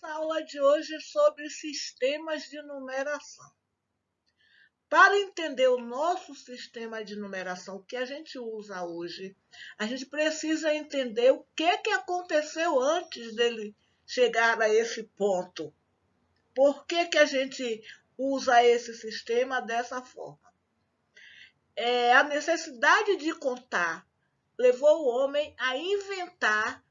A aula de hoje é sobre sistemas de numeração. Para entender o nosso sistema de numeração que a gente usa hoje, a gente precisa entender o que aconteceu antes dele chegar a esse ponto. Por que a gente usa esse sistema dessa forma? A necessidade de contar levou o homem a inventar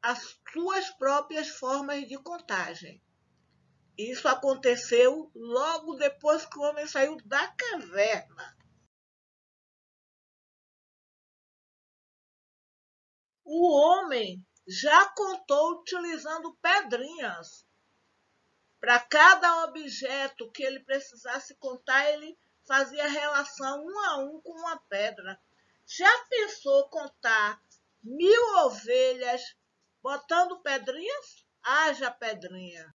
as suas próprias formas de contagem. Isso aconteceu logo depois que o homem saiu da caverna. O homem já contou utilizando pedrinhas. Para cada objeto que ele precisasse contar, ele fazia relação um a um com uma pedra. Já pensou contar 1000 ovelhas botando pedrinhas? Haja pedrinha.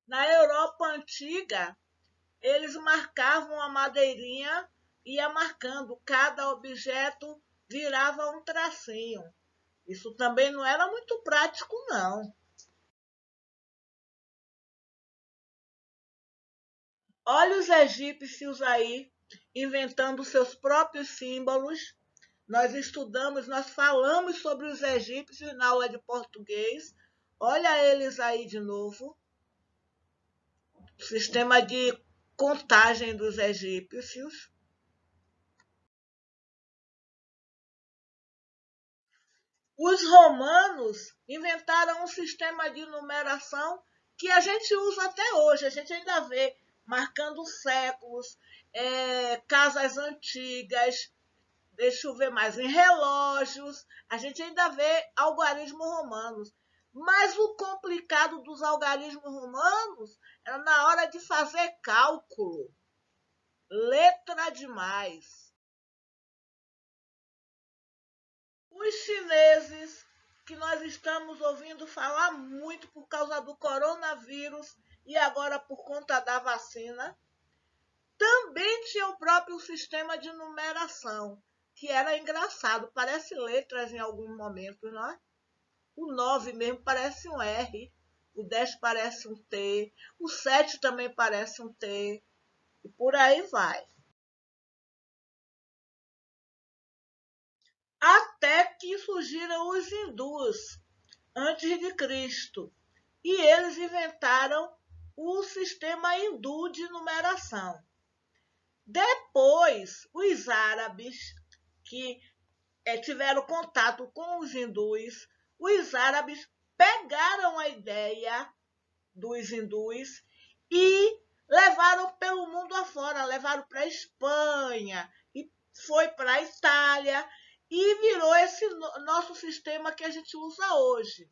Na Europa antiga, eles marcavam a madeirinha, ia marcando, cada objeto virava um tracinho. Isso também não era muito prático, não. Olha os egípcios aí, inventando seus próprios símbolos. Nós falamos sobre os egípcios na aula de português. Olha eles aí de novo. O sistema de contagem dos egípcios. Os romanos inventaram um sistema de numeração que a gente usa até hoje. A gente ainda vê marcando séculos, casas antigas, deixa eu ver mais, em relógios. A gente ainda vê algarismos romanos. Mas o complicado dos algarismos romanos era na hora de fazer cálculo. Letra demais. Os chineses, que nós estamos ouvindo falar muito por causa do coronavírus e agora por conta da vacina, também tinha o próprio sistema de numeração, que era engraçado, parece letras em alguns momentos, não é? O 9 mesmo parece um R, o 10 parece um T, o 7 também parece um T, e por aí vai. Até que surgiram os hindus, antes de Cristo, e eles inventaram o sistema hindu de numeração. Depois, os árabes, que tiveram contato com os árabes pegaram a ideia dos hindus e levaram pelo mundo afora, levaram para a Espanha, e foi para a Itália, e virou esse nosso sistema que a gente usa hoje.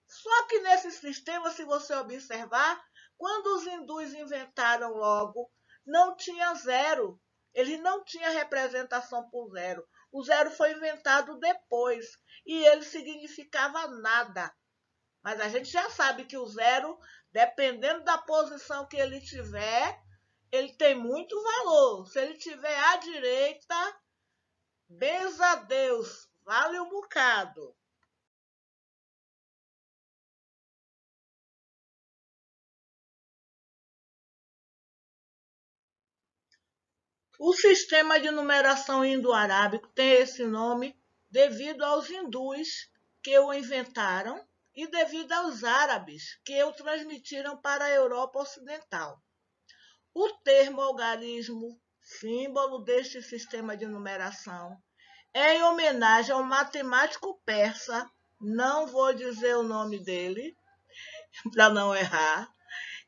Só que nesse sistema, se você observar, quando os hindus inventaram logo, não tinha zero. Eles não tinham representação por zero. O zero foi inventado depois e ele significava nada. Mas a gente já sabe que o zero, dependendo da posição que ele tiver, ele tem muito valor. Se ele tiver à direita, benza a Deus, vale um bocado. O sistema de numeração indo-arábico tem esse nome devido aos hindus que o inventaram e devido aos árabes que o transmitiram para a Europa Ocidental. O termo algarismo, símbolo deste sistema de numeração, é em homenagem ao matemático persa, não vou dizer o nome dele, para não errar,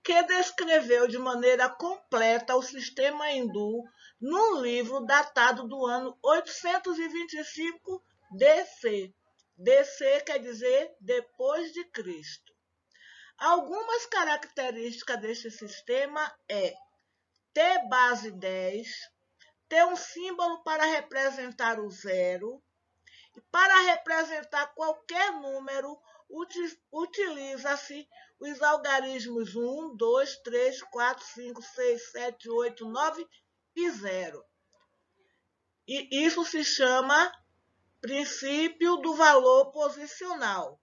que descreveu de maneira completa o sistema hindu num livro datado do ano 825 DC. DC quer dizer depois de Cristo. Algumas características deste sistema ter base 10, ter um símbolo para representar o zero, e para representar qualquer número, utiliza-se os algarismos 1, 2, 3, 4, 5, 6, 7, 8, 9 e 0. E isso se chama Princípio do valor posicional.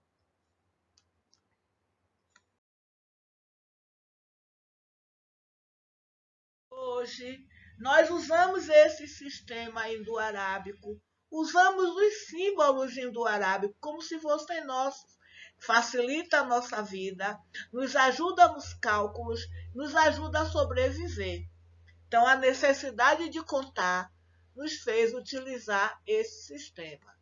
Hoje, nós usamos esse sistema indo-arábico, usamos os símbolos indo-arábicos como se fossem nossos. Facilita a nossa vida, nos ajuda nos cálculos, nos ajuda a sobreviver. Então, a necessidade de contar nos fez utilizar esse sistema.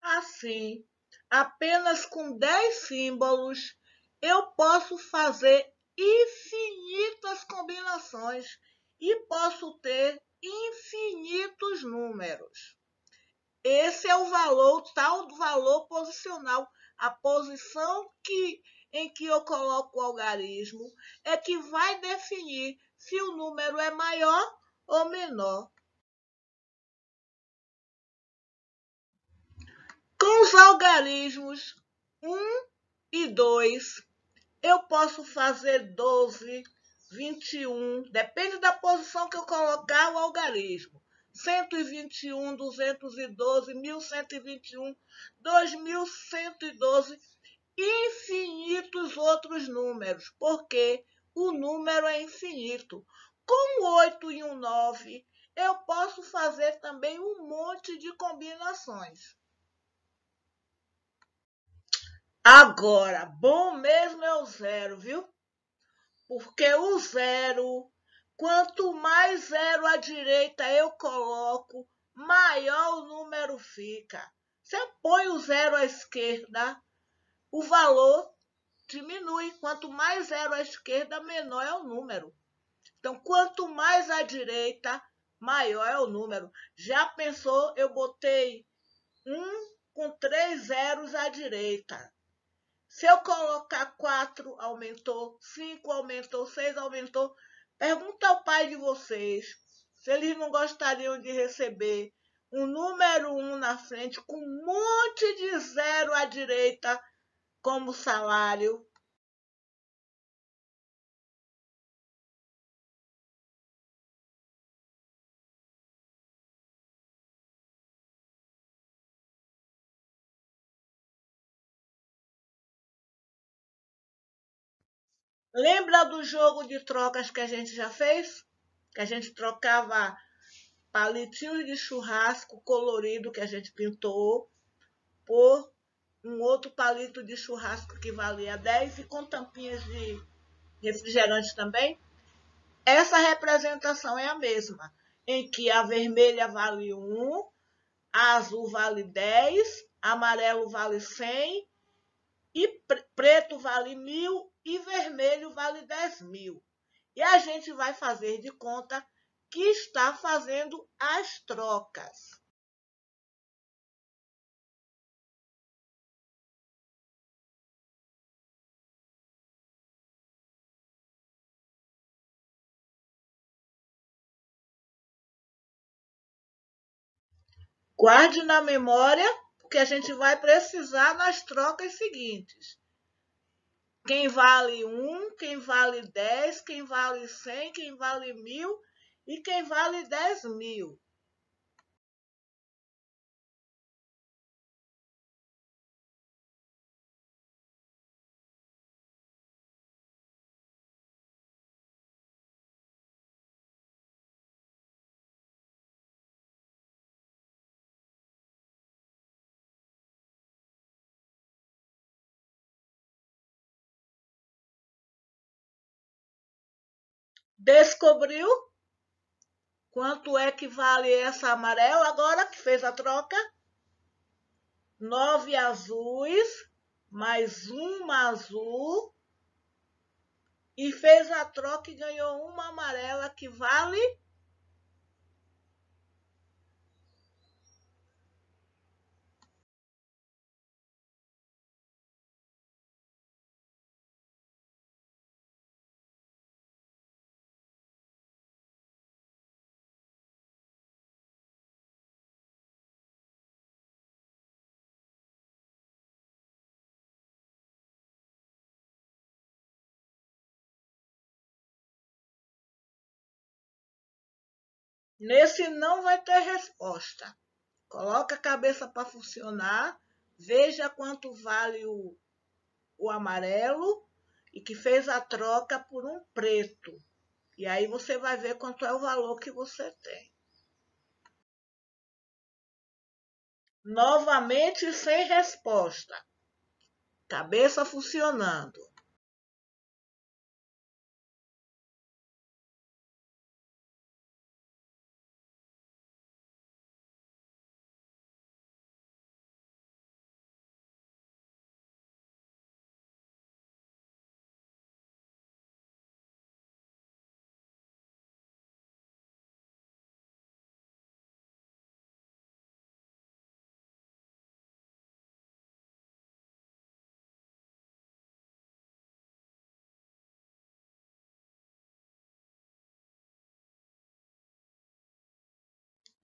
Assim, apenas com 10 símbolos, eu posso fazer infinitas combinações e posso ter infinitos números. Esse é o valor, tal do valor posicional. A posição em que eu coloco o algarismo é que vai definir se o número é maior ou menor. Com os algarismos 1 e 2, eu posso fazer 12, 21, depende da posição que eu colocar o algarismo. 121, 212, 1121, 2112, infinitos outros números, porque o número é infinito. Com 8 e 9, eu posso fazer também um monte de combinações. Agora, bom mesmo é o zero, viu? Porque o zero, quanto mais zero à direita eu coloco, maior o número fica. Se eu ponho o zero à esquerda, o valor diminui. Quanto mais zero à esquerda, menor é o número. Então, quanto mais à direita, maior é o número. Já pensou, eu botei 1 com 3 zeros à direita. Se eu colocar 4, aumentou, 5 aumentou, 6 aumentou. Pergunta ao pai de vocês se eles não gostariam de receber um número 1 na frente com um monte de zero à direita como salário. Lembra do jogo de trocas que a gente já fez? Que a gente trocava palitinhos de churrasco colorido que a gente pintou por um outro palito de churrasco que valia 10 e com tampinhas de refrigerante também. Essa representação é a mesma, em que a vermelha vale 1, a azul vale 10, amarelo vale 100, e preto vale 1000 e vermelho vale 10.000. E a gente vai fazer de conta que está fazendo as trocas. Guarde na memória, porque a gente vai precisar nas trocas seguintes. Quem vale 1, quem vale 10, quem vale 100, quem vale 1000 e quem vale 10.000. Descobriu quanto é que vale essa amarela agora que fez a troca? 9 azuis, mais uma azul, e fez a troca e ganhou uma amarela que vale Nesse não vai ter resposta. Coloca a cabeça para funcionar, veja quanto vale o amarelo e que fez a troca por um preto. E aí você vai ver quanto é o valor que você tem. Novamente sem resposta. Cabeça funcionando.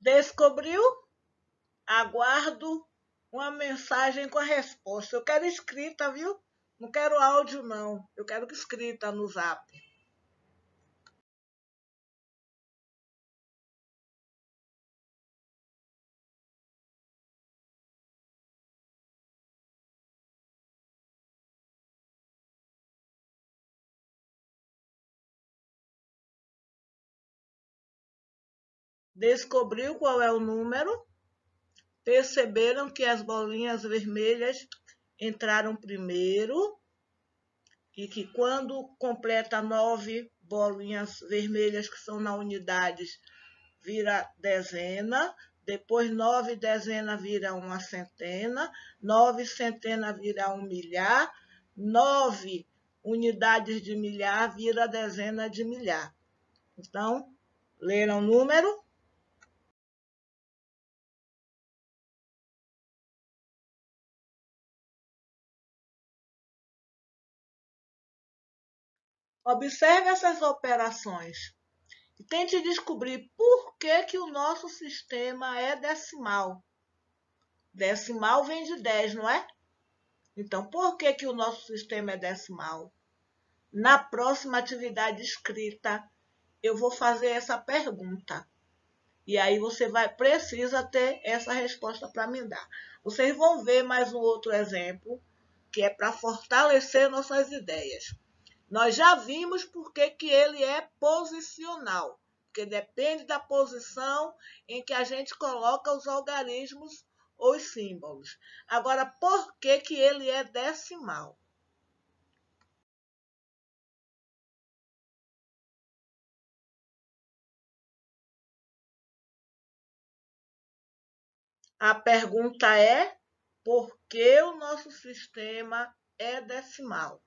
Descobriu? Aguardo uma mensagem com a resposta. Eu quero escrita, viu? Não quero áudio, não. Eu quero escrita no Zap. Descobriu qual é o número? Perceberam que as bolinhas vermelhas entraram primeiro e que quando completa 9 bolinhas vermelhas que são na unidades, vira dezena, depois 9 dezena vira uma centena, 9 centena vira um milhar, 9 unidades de milhar vira dezena de milhar. Então, leram o número? Observe essas operações e tente descobrir por que o nosso sistema é decimal. Decimal vem de 10, não é? Então, por que o nosso sistema é decimal? Na próxima atividade escrita, eu vou fazer essa pergunta. E aí você precisa ter essa resposta para me dar. Vocês vão ver mais um outro exemplo, que é para fortalecer nossas ideias. Nós já vimos por que ele é posicional, porque depende da posição em que a gente coloca os algarismos ou os símbolos. Agora, por que ele é decimal? A pergunta é por que o nosso sistema é decimal?